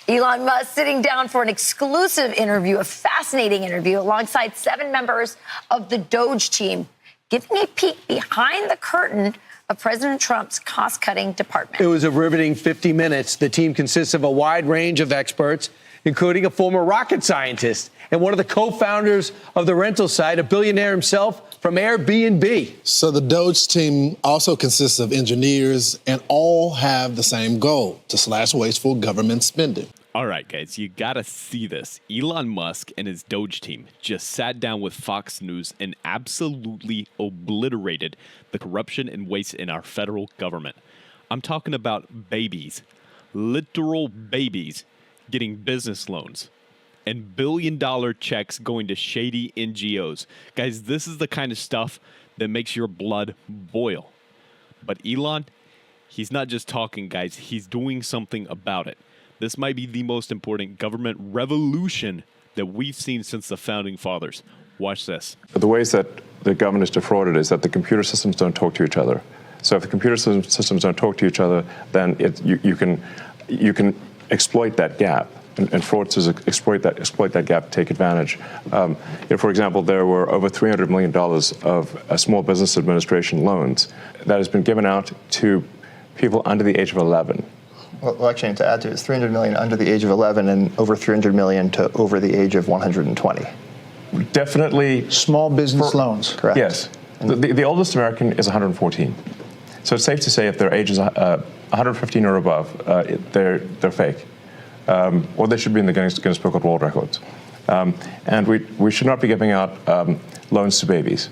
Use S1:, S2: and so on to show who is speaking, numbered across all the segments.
S1: Elon Musk sitting down for an exclusive interview, a fascinating interview, alongside 7 members of the DOGE team, giving a peek behind the curtain of President Trump's cost-cutting department.
S2: It was a riveting 50 minutes. The team consists of a wide range of experts, including a former rocket scientist and one of the co-founders of the rental site, a billionaire himself from Airbnb.
S3: So the DOGE team also consists of engineers and all have the same goal, to slash wasteful government spending.
S4: All right, guys, you gotta see this. Elon Musk and his DOGE team just sat down with Fox News and absolutely obliterated the corruption and waste in our federal government. I'm talking about babies, literal babies, getting business loans and billion-dollar checks going to shady NGOs. Guys, this is the kind of stuff that makes your blood boil. But Elon, he's not just talking, guys. He's doing something about it. This might be the most important government revolution that we've seen since the founding fathers. Watch this.
S5: The ways that the government is defrauded is that the computer systems don't talk to each other. So if the computer systems don't talk to each other, then you can exploit that gap. And fraudsters exploit that gap to take advantage. For example, there were over $300 million of small business administration loans that has been given out to people under the age of 11.
S6: Well, actually, to add to it, it's $300 million under the age of 11 and over $300 million to over the age of 120.
S5: Definitely.
S7: Small business loans.
S6: Correct.
S5: Yes. The oldest American is 114. So it's safe to say if their age is 115 or above, they're fake. Or they should be in the Guinness Book of World Records. And we should not be giving out loans to babies.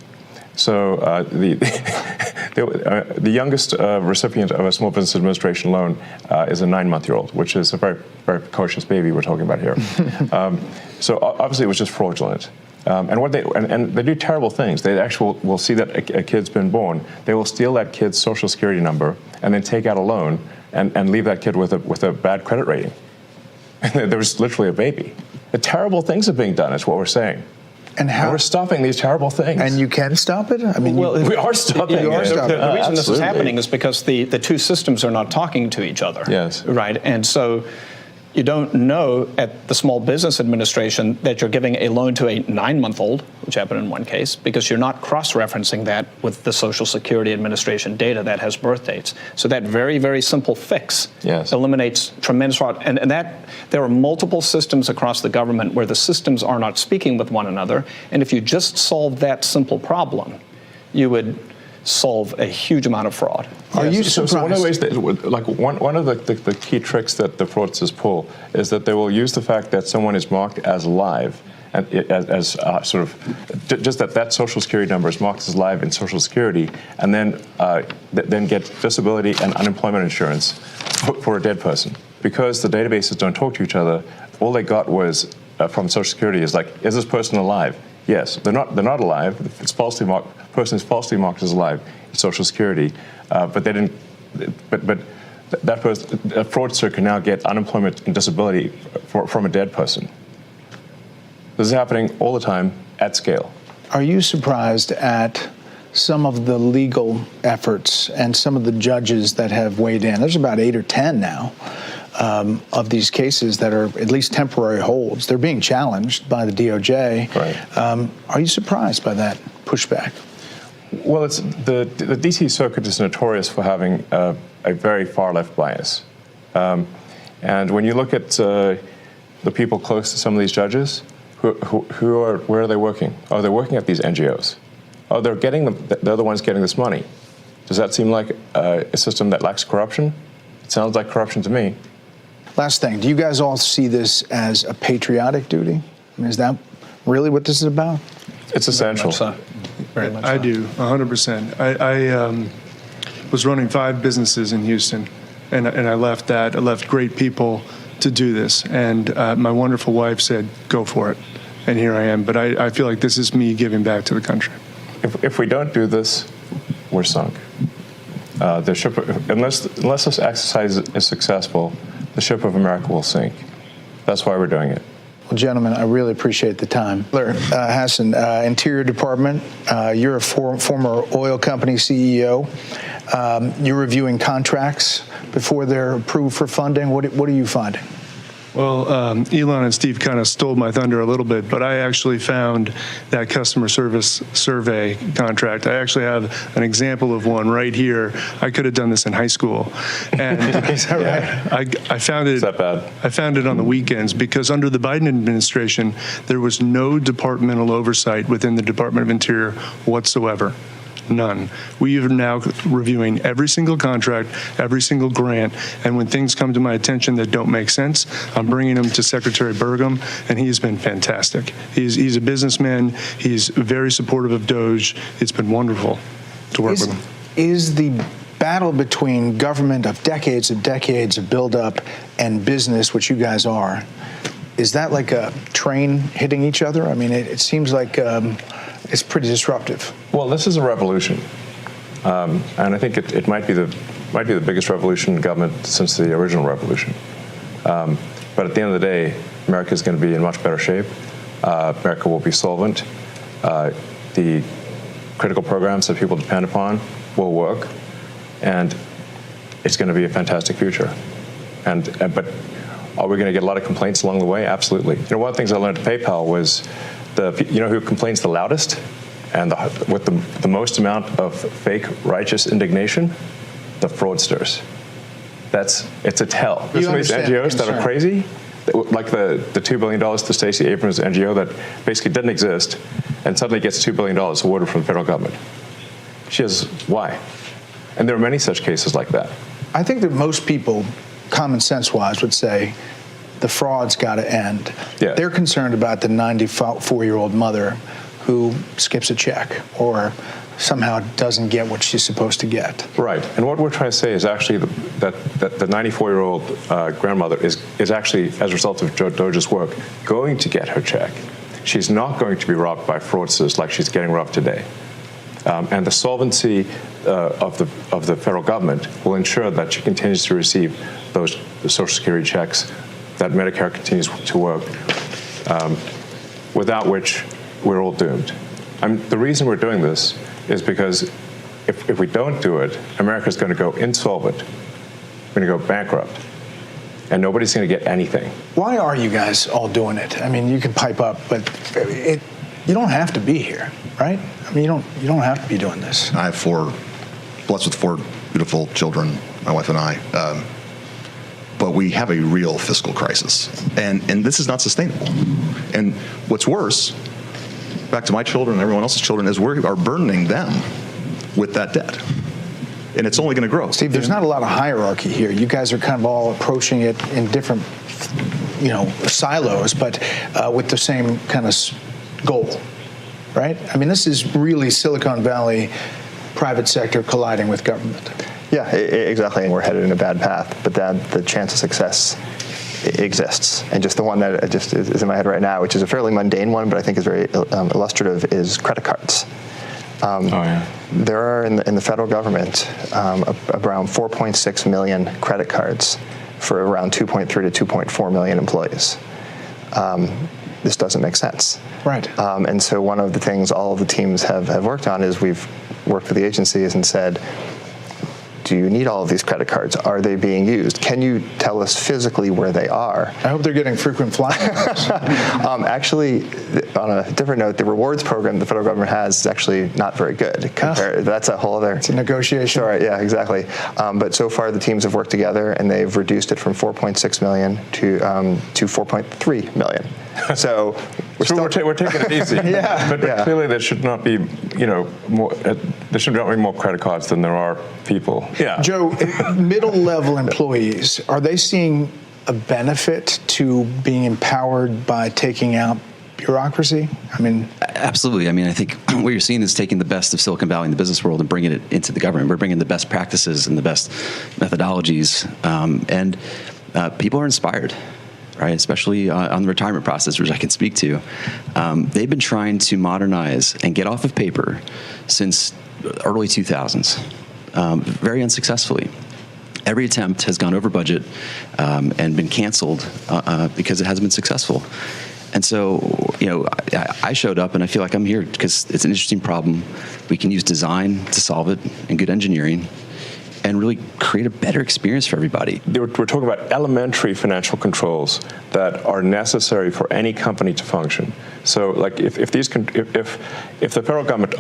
S5: So the youngest recipient of a small business administration loan is a 9-month-old, which is a very, very precocious baby we're talking about here. So obviously it was just fraudulent. And they do terrible things. They actually will see that a kid's been born. They will steal that kid's social security number and then take out a loan and leave that kid with a bad credit rating. There was literally a baby. The terrible things are being done, is what we're saying. And we're stopping these terrible things.
S7: And you can stop it? I mean,
S5: we are stopping it.
S8: The reason this is happening is because the two systems are not talking to each other.
S5: Yes.
S8: Right? And so you don't know at the Small Business Administration that you're giving a loan to a 9-month-old, which happened in one case, because you're not cross-referencing that with the Social Security Administration data that has birth dates. So that very, very simple fix eliminates tremendous fraud. And that there are multiple systems across the government where the systems are not speaking with one another. And if you just solve that simple problem, you would solve a huge amount of fraud.
S7: Are you surprised?
S5: So one of the ways that, like one of the key tricks that the fraudsters pull is that they will use the fact that someone is marked as live, and as sort of just that Social Security number is marked as live in Social Security, and then get disability and unemployment insurance for a dead person. Because the databases don't talk to each other, all they got was from Social Security is like, is this person alive? Yes, they're not alive. It's falsely marked. Person is falsely marked as alive in Social Security, but they didn't. But that person, a fraudster can now get unemployment and disability from a dead person. This is happening all the time at scale.
S7: Are you surprised at some of the legal efforts and some of the judges that have weighed in? There's about 8 or 10 now. Of these cases that are at least temporary holds. They're being challenged by the DOJ.
S5: Right.
S7: Are you surprised by that pushback?
S5: Well, it's the D.C. Circuit is notorious for having a very far-left bias. And when you look at the people close to some of these judges, where are they working? Oh, they're working at these NGOs. Oh, they're the ones getting this money. Does that seem like a system that lacks corruption? It sounds like corruption to me.
S7: Last thing, do you guys all see this as a patriotic duty? I mean, is that really what this is about?
S5: It's essential.
S8: Very much so.
S9: I do, 100%. I was running 5 businesses in Houston, and I left that. I left great people to do this, and my wonderful wife said, go for it, and here I am. But I feel like this is me giving back to the country.
S5: If we don't do this, we're sunk. The ship, unless this exercise is successful, the ship of America will sink. That's why we're doing it.
S7: Well, gentlemen, I really appreciate the time. Hassan, Interior Department, you're a former oil company CEO. You're reviewing contracts before they're approved for funding. What are you finding?
S9: Well, Elon and Steve kind of stole my thunder a little bit, but I actually found that customer service survey contract. I actually have an example of one right here. I could have done this in high school. And
S7: Is that right?
S9: I found it.
S5: Is that bad?
S9: I found it on the weekends because under the Biden administration, there was no departmental oversight within the Department of Interior whatsoever. None. We are now reviewing every single contract, every single grant, and when things come to my attention that don't make sense, I'm bringing them to Secretary Burgum, and he's been fantastic. He's a businessman. He's very supportive of DOGE. It's been wonderful to work with him.
S7: Is the battle between government of decades of buildup and business, which you guys are, is that like a train hitting each other? I mean, it seems like it's pretty disruptive.
S5: Well, this is a revolution, and I think it might be the biggest revolution in government since the original revolution. But at the end of the day, America is going to be in much better shape. America will be solvent. The critical programs that people depend upon will work, and it's going to be a fantastic future. But are we going to get a lot of complaints along the way? Absolutely. You know, one of the things I learned at PayPal was who complains the loudest and with the most amount of fake righteous indignation? The fraudsters. It's a tell. There's some of these NGOs that are crazy, like the $2 billion to Stacey Abrams NGO that basically didn't exist and suddenly gets $2 billion awarded from the federal government. She has, why? And there are many such cases like that.
S7: I think that most people, common sense-wise, would say the fraud's got to end.
S5: Yeah.
S7: They're concerned about the 94-year-old mother who skips a check or somehow doesn't get what she's supposed to get.
S5: Right. And what we're trying to say is actually that the 94-year-old grandmother is actually, as a result of DOGE's work, going to get her check. She's not going to be robbed by fraudsters like she's getting robbed today. And the solvency of the federal government will ensure that she continues to receive the Social Security checks, that Medicare continues to work, without which we're all doomed. The reason we're doing this is because if we don't do it, America's going to go insolvent. We're going to go bankrupt. And nobody's going to get anything.
S7: Why are you guys all doing it? I mean, you can pipe up, but you don't have to be here, right? I mean, you don't have to be doing this.
S10: I have blessed with four beautiful children, my wife and I. But we have a real fiscal crisis, and this is not sustainable. And what's worse, back to my children and everyone else's children, is we are burdening them with that debt. And it's only going to grow.
S7: Steve, there's not a lot of hierarchy here. You guys are kind of all approaching it in different, silos, but with the same kind of goal, right? I mean, this is really Silicon Valley, private sector colliding with government.
S6: Yeah, exactly. And we're headed in a bad path, but then the chance of success exists. And just the one that just is in my head right now, which is a fairly mundane one, but I think is very illustrative, is credit cards. There are in the federal government around 4.6 million credit cards for around 2.3 to 2.4 million employees. This doesn't make sense.
S7: Right.
S6: And so one of the things all of the teams have worked on is we've worked with the agencies and said, do you need all of these credit cards? Are they being used? Can you tell us physically where they are?
S7: I hope they're getting frequent flyers.
S6: Actually, on a different note, the rewards program the federal government has is actually not very good. That's a whole other...
S7: It's a negotiation.
S6: Sure, yeah, exactly. But so far, the teams have worked together, and they've reduced it from 4.6 million to 4.3 million. So
S5: we're taking it easy. But clearly there should not be, more. There should not be more credit cards than there are people. Yeah.
S7: Joe, middle-level employees, are they seeing a benefit to being empowered by taking out bureaucracy? I mean,
S11: absolutely. I mean, I think what you're seeing is taking the best of Silicon Valley and the business world and bringing it into the government. We're bringing the best practices and the best methodologies, and people are inspired. Right, especially on the retirement process, which I can speak to. They've been trying to modernize and get off of paper since early 2000s, very unsuccessfully. Every attempt has gone over budget and been canceled because it hasn't been successful. And so, I showed up and I feel like I'm here because it's an interesting problem. We can use design to solve it and good engineering. and really create a better experience for everybody.
S5: We're talking about elementary financial controls that are necessary for any company to function. So, like, if the federal government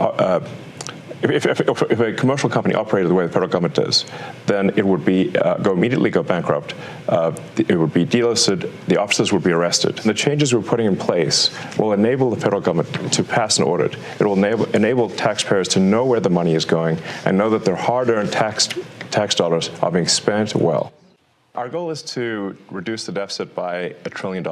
S5: if a commercial company operated the way the federal government does, then it would be immediately go bankrupt. It would be delisted. The officers would be arrested. And the changes we're putting in place will enable the federal government to pass an audit. It will enable taxpayers to know where the money is going and know that their hard-earned tax dollars are being spent well. Our goal is to reduce the deficit by $1 trillion.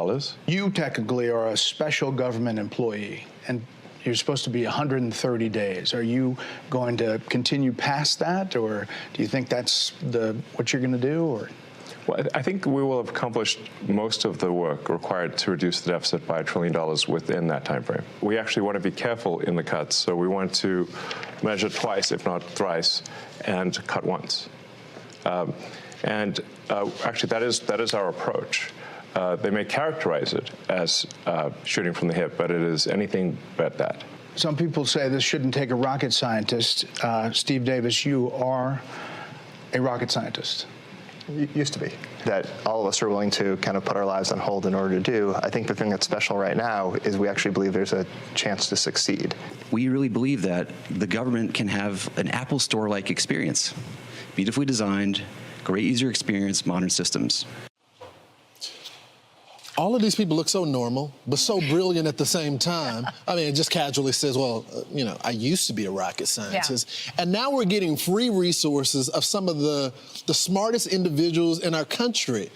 S7: You technically are a special government employee, and you're supposed to be 130 days. Are you going to continue past that, or do you think that's what you're going to do? Or?
S5: Well, I think we will have accomplished most of the work required to reduce the deficit by $1 trillion within that time frame. We actually want to be careful in the cuts, so we want to measure twice, if not thrice, and cut once. Actually, that is our approach. They may characterize it as shooting from the hip, but it is anything but that.
S7: Some people say this shouldn't take a rocket scientist. Steve Davis, you are a rocket scientist.
S6: Used to be. That all of us are willing to kind of put our lives on hold in order to do. I think the thing that's special right now is we actually believe there's a chance to succeed.
S11: We really believe that the government can have an Apple Store-like experience. Beautifully designed, great user experience, modern systems.
S3: All of these people look so normal, but so brilliant at the same time. I mean, it just casually says, well, I used to be a rocket scientist. Yeah. And now we're getting free resources of some of the smartest individuals in our country.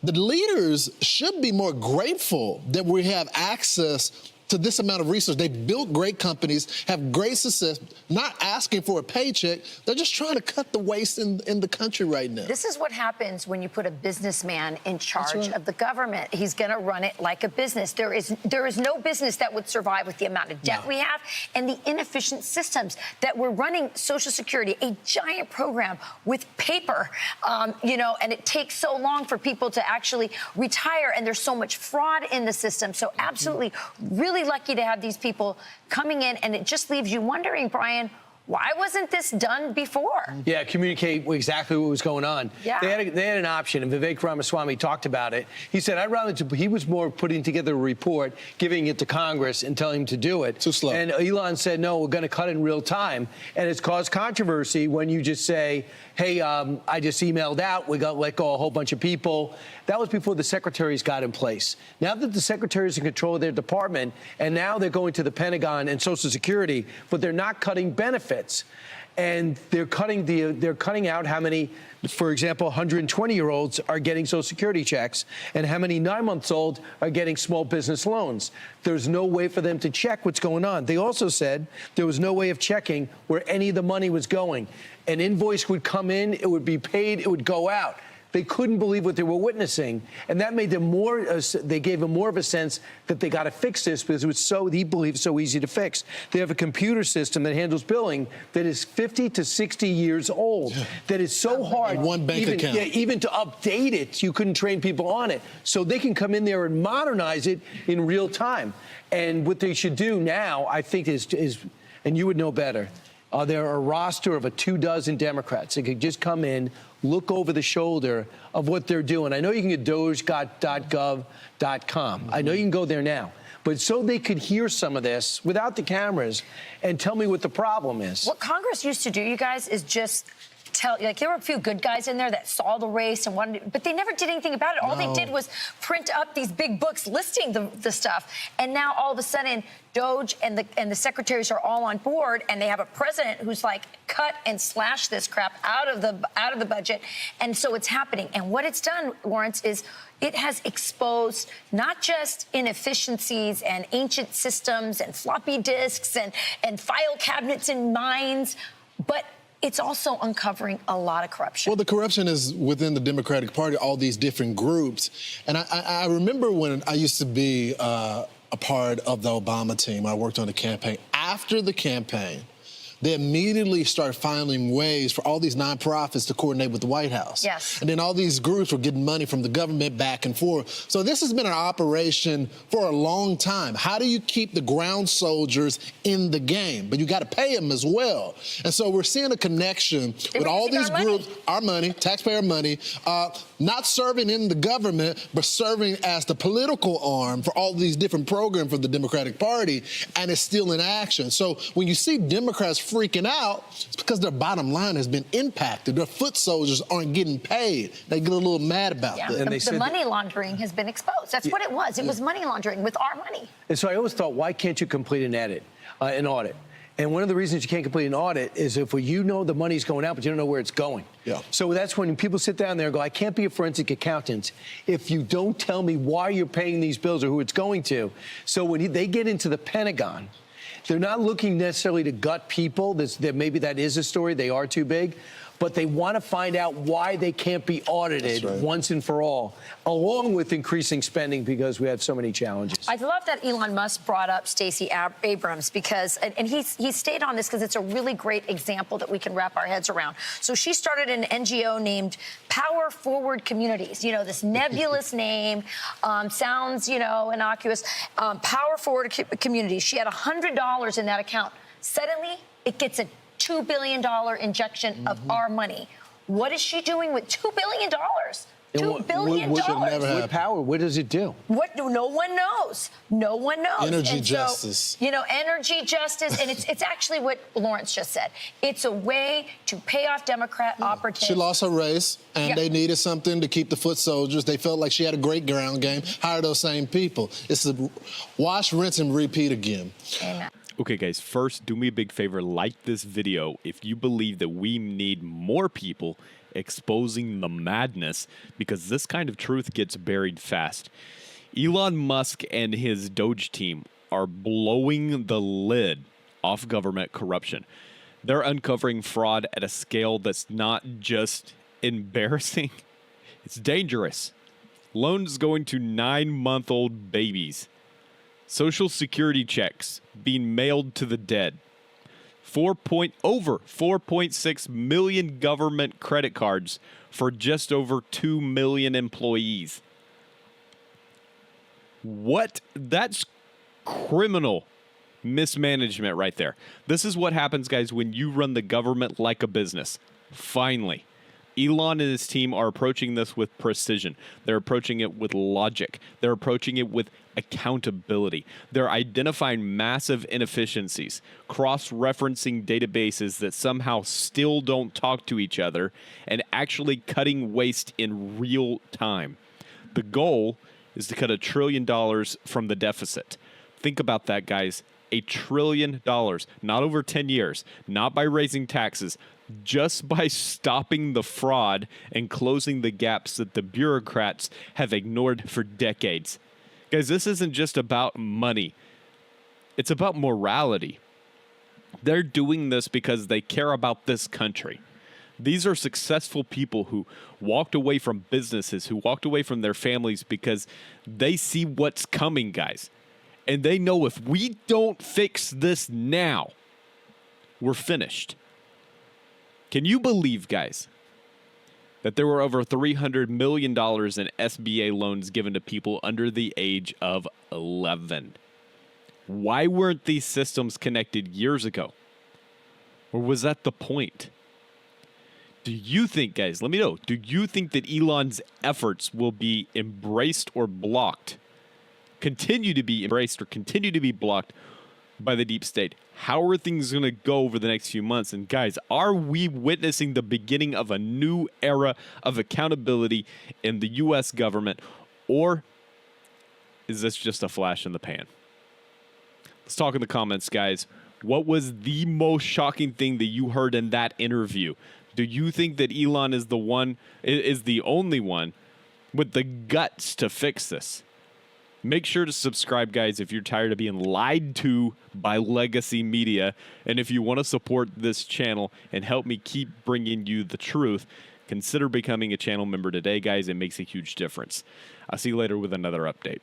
S3: The leaders should be more grateful that we have access to this amount of resources. They built great companies, have great success, not asking for a paycheck. They're just trying to cut the waste in the country right now.
S1: This is what happens when you put a businessman in charge of the government. He's going to run it like a business. There is no business that would survive with the amount of debt we have and the inefficient systems that we're running. Social Security, a giant program with paper, and it takes so long for people to actually retire, and there's so much fraud in the system. So absolutely, really lucky to have these people coming in, and it just leaves you wondering, Brian, why wasn't this done before?
S2: Yeah, communicate exactly what was going on.
S1: Yeah.
S2: They had an option, and Vivek Ramaswamy talked about it. He said, he was more putting together a report, giving it to Congress and telling him to do it.
S3: Too slow.
S2: And Elon said, no, we're going to cut it in real time. And it's caused controversy when you just say, hey, I just emailed out, we got to let go a whole bunch of people. That was before the secretaries got in place. Now that the secretaries are in control of their department, and now they're going to the Pentagon and Social Security, but they're not cutting benefits. And they're cutting out how many, for example, 120-year-olds are getting Social Security checks, and how many 9-month-olds are getting small business loans. There's no way for them to check what's going on. They also said there was no way of checking where any of the money was going. An invoice would come in, it would be paid, it would go out. They couldn't believe what they were witnessing, and that made them they gave them more of a sense that they got to fix this because it was he believed, so easy to fix. They have a computer system that handles billing that is 50 to 60 years old, that is so hard.
S3: One bank account.
S2: Even to update it, you couldn't train people on it. So they can come in there and modernize it in real time. And what they should do now, I think, is and you would know better, there are a roster of 24 Democrats that could just come in, look over the shoulder of what they're doing. I know you can get DOGE.gov.com. I know you can go there now. But so they could hear some of this without the cameras and tell me what the problem is.
S1: What Congress used to do, you guys, is just there were a few good guys in there that saw the race and wanted, but they never did anything about it. All they did was print up these big books listing the stuff. And now all of a sudden, DOGE and the secretaries are all on board, and they have a president who's like, cut and slash this crap out of the budget. And so it's happening. And what it's done, Lawrence, is it has exposed not just inefficiencies and ancient systems and floppy disks and file cabinets and mines, but it's also uncovering a lot of corruption.
S3: Well, the corruption is within the Democratic Party, all these different groups. And I remember when I used to be a part of the Obama team. I worked on the campaign. After the campaign, they immediately started finding ways for all these nonprofits to coordinate with the White House.
S1: Yes.
S3: And then all these groups were getting money from the government back and forth. So this has been an operation for a long time. How do you keep the ground soldiers in the game? But you got to pay them as well. And so we're seeing a connection with all these groups, our money, taxpayer money, not serving in the government, but serving as the political arm for all these different programs for the Democratic Party, and it's still in action. So when you see Democrats freaking out, it's because their bottom line has been impacted. Their foot soldiers aren't getting paid. They get a little mad about that.
S1: And the money laundering has been exposed. That's what it was. It was money laundering with our money.
S2: And so I always thought, why can't you complete an audit? And one of the reasons you can't complete an audit is if you know the money's going out, but you don't know where it's going.
S3: Yeah.
S2: So that's when people sit down there and go, I can't be a forensic accountant if you don't tell me why you're paying these bills or who it's going to. So when they get into the Pentagon, they're not looking necessarily to gut people. Maybe that is a story. They are too big. But they want to find out why they can't be audited once and for all, along with increasing spending because we have so many challenges.
S1: I love that Elon Musk brought up Stacey Abrams because, and he stayed on this because it's a really great example that we can wrap our heads around. So she started an NGO named Power Forward Communities. You know, this nebulous name sounds, innocuous. Power Forward Communities. She had $100 in that account. Suddenly, it gets a $2 billion injection of our money. What is she doing with $2 billion? $2 billion.
S2: What power? What does it do?
S1: What? No one knows. No one knows.
S3: Energy justice.
S1: Energy justice. And it's actually what Lawrence just said. It's a way to pay off Democrat operatives.
S3: She lost her race, and they needed something to keep the foot soldiers. They felt like she had a great ground game. Hire those same people. It's a wash, rinse, and repeat again.
S1: Amen.
S4: Okay, guys, first, do me a big favor, like this video if you believe that we need more people exposing the madness, because this kind of truth gets buried fast. Elon Musk and his DOGE team are blowing the lid off government corruption. They're uncovering fraud at a scale that's not just embarrassing, it's dangerous. Loans going to 9-month-old babies. Social security checks being mailed to the dead. Over 4.6 million government credit cards for just over 2 million employees. What? That's criminal mismanagement right there. This is what happens, guys, when you run the government like a business. Finally. Elon and his team are approaching this with precision. They're approaching it with logic. They're approaching it with accountability. They're identifying massive inefficiencies, cross-referencing databases that somehow still don't talk to each other, and actually cutting waste in real time. The goal is to cut $1 trillion from the deficit. Think about that, guys. $1 trillion, not over 10 years, not by raising taxes, just by stopping the fraud and closing the gaps that the bureaucrats have ignored for decades. Guys, this isn't just about money. It's about morality. They're doing this because they care about this country. These are successful people who walked away from businesses, who walked away from their families because they see what's coming, guys. And they know if we don't fix this now, we're finished. Can you believe, guys, that there were over $300 million in SBA loans given to people under the age of 11? Why weren't these systems connected years ago? Or was that the point? Do you think, guys, let me know, do you think that Elon's efforts will be embraced or blocked? Continue to be embraced or continue to be blocked by the deep state? How are things going to go over the next few months? And guys, are we witnessing the beginning of a new era of accountability in the U.S. government, or is this just a flash in the pan? Let's talk in the comments, guys. What was the most shocking thing that you heard in that interview? Do you think that Elon is the only one with the guts to fix this? Make sure to subscribe, guys, if you're tired of being lied to by legacy media. And if you want to support this channel and help me keep bringing you the truth, consider becoming a channel member today, guys. It makes a huge difference. I'll see you later with another update.